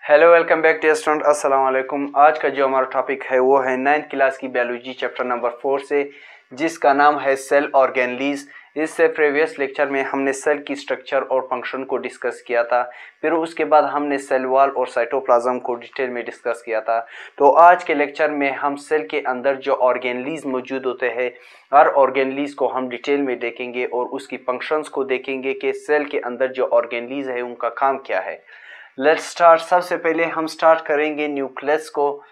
Hello welcome back to student अस्सलाम वालेकुम। आज का जो हमारा टॉपिक है वो है 9th क्लास की बायोलॉजी चैप्टर नंबर 4 से, जिसका नाम है सेल ऑर्गेनलीज। इससे प्रीवियस लेक्चर में हमने सेल की स्ट्रक्चर और फंक्शन को डिस्कस किया था। फिर उसके बाद हमने सेल वॉल और साइटोप्लाज्म को डिटेल में डिस्कस किया था। तो आज के लेक्चर में हम सेल के अंदर जो ऑर्गेनलीज मौजूद होते हैं, हर ऑर्गेनलीज को हम डिटेल में देखेंगे और उसकी फंक्शंस को देखेंगे कि सेल के अंदर जो ऑर्गेनलीज है उनका काम क्या है। Let's start. सबसे पहले हम स्टार्ट करेंगे न्यूक्लियस को।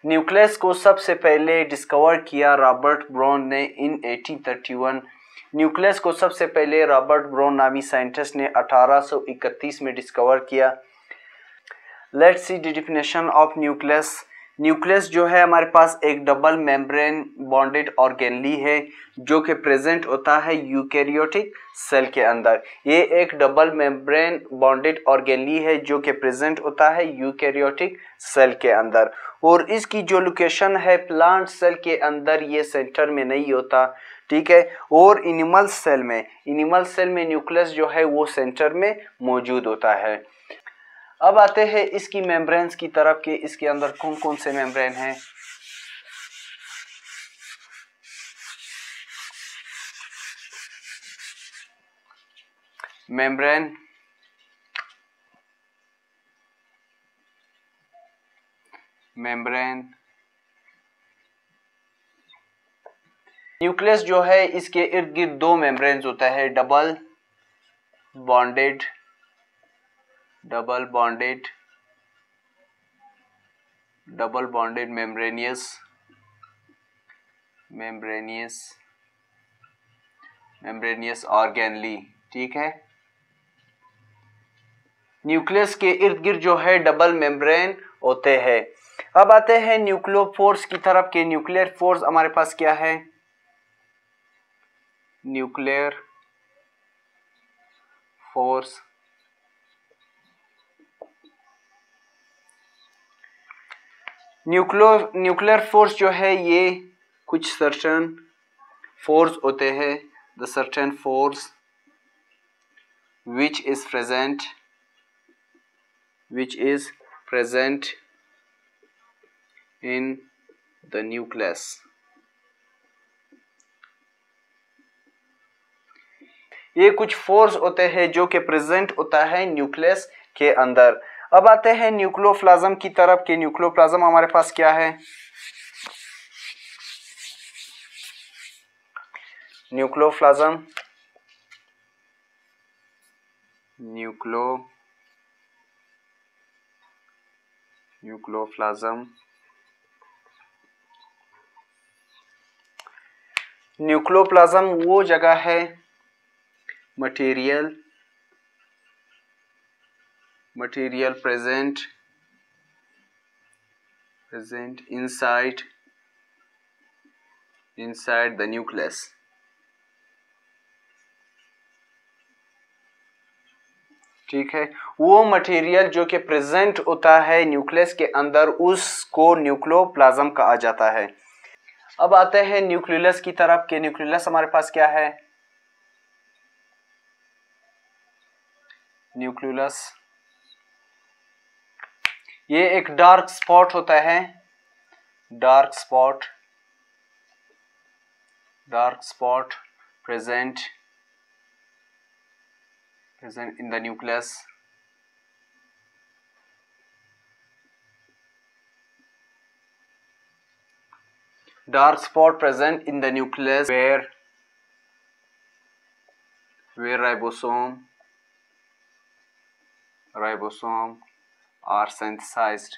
न्यूक्लियस को सबसे पहले डिस्कवर किया रॉबर्ट ब्राउन ने इन 1831। न्यूक्लियस को सबसे पहले रॉबर्ट ब्राउन नामी साइंटिस्ट ने 1831 में डिस्कवर किया। Let's see the definition of nucleus. Nucleus जो है हमारे पास एक डबल मेम्ब्रेन बॉन्डेड ऑर्गेनली है जो कि प्रेजेंट होता है यूकैरियोटिक सेल के अंदर। ये एक डबल मेम्ब्रेन बॉन्डेड ऑर्गेनली है जो कि प्रेजेंट होता है यूकैरियोटिक सेल के अंदर, और इसकी जो लोकेशन है प्लांट सेल के अंदर, ये सेंटर में नहीं होता, ठीक है। और एनिमल सेल में न्यूक्लियस जो है वो सेंटर में मौजूद होता है। अब आते हैं इसकी मेम्ब्रेन्स की तरफ के इसके अंदर कौन कौन से मेम्ब्रेन हैं। मेम्ब्रेन न्यूक्लियस जो है इसके इर्द गिर्द दो मेम्ब्रेन्स होता है, डबल बॉन्डेड मेम्ब्रेनियस ऑर्गेनली, ठीक है। न्यूक्लियस के इर्द गिर्द जो है डबल मेम्ब्रेन होते हैं। अब आते हैं न्यूक्लियोफोर्स की तरफ के। न्यूक्लियर फोर्स हमारे पास क्या है? न्यूक्लियर फोर्स जो है ये कुछ सर्टेन फोर्स होते हैं। The certain force which is present in the nucleus। ये कुछ फोर्स होते हैं जो कि प्रेजेंट होता है न्यूक्लियस के अंदर। अब आते हैं न्यूक्लियोप्लाज्म की तरफ के। न्यूक्लियोप्लाज्म हमारे पास क्या है? न्यूक्लियोप्लाज्म वो जगह है, material present inside the nucleus, ठीक है। वो मटेरियल जो कि प्रेजेंट होता है न्यूक्लियस के अंदर उसको न्यूक्लियोप्लाज्म कहा जाता है। अब आते हैं न्यूक्लियस की तरफ के। न्यूक्लियस हमारे पास क्या है? न्यूक्लियस ये एक डार्क स्पॉट होता है, dark spot present in the nucleus। Dark spot present in the nucleus where ribosome are synthesized।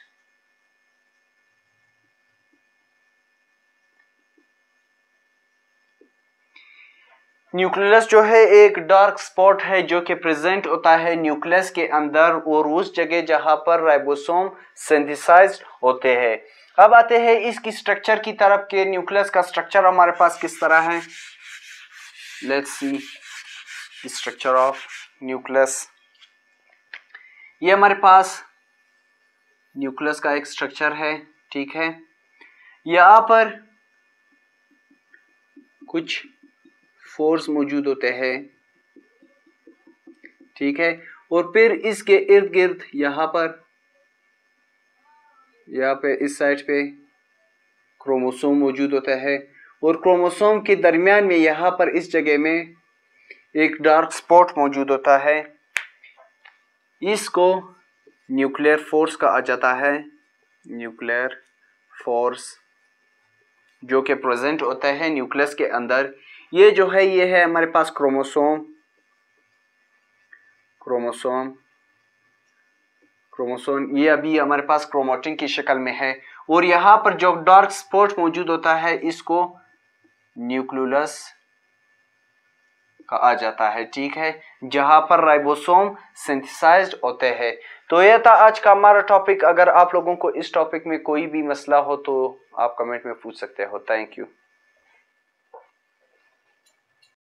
Nucleus जो है एक डार्क स्पॉट है जो कि प्रेजेंट होता है न्यूक्लियस के अंदर और उस जगह जहां पर राइबोसोम सिंथेसाइज्ड होते हैं। अब आते हैं इसकी स्ट्रक्चर की तरफ के। न्यूक्लियस का स्ट्रक्चर हमारे पास किस तरह है? Let's see the structure of nucleus. ये हमारे पास न्यूक्लियस का एक स्ट्रक्चर है, ठीक है। यहाँ पर कुछ फोर्स मौजूद होते हैं, ठीक है। और फिर इसके इर्द गिर्द यहाँ पर यहाँ पे इस साइड पे क्रोमोसोम मौजूद होता है और क्रोमोसोम के दरमियान में यहाँ पर इस जगह में एक डार्क स्पॉट मौजूद होता है। इसको न्यूक्लियर फोर्स कहा जाता है। न्यूक्लियर फोर्स जो कि प्रेजेंट होता है न्यूक्लियस के अंदर। ये जो है ये है हमारे पास क्रोमोसोम। ये अभी हमारे पास क्रोमैटिन की शक्ल में है और यहाँ पर जो डार्क स्पॉट मौजूद होता है इसको न्यूक्लियस कहा जाता है। ठीक है, जहां पर राइबोसोम सिंथेसाइज्ड होते हैं। तो यह था आज का हमारा टॉपिक। अगर आप लोगों को इस टॉपिक में कोई भी मसला हो तो आप कमेंट में पूछ सकते हो। Thank you.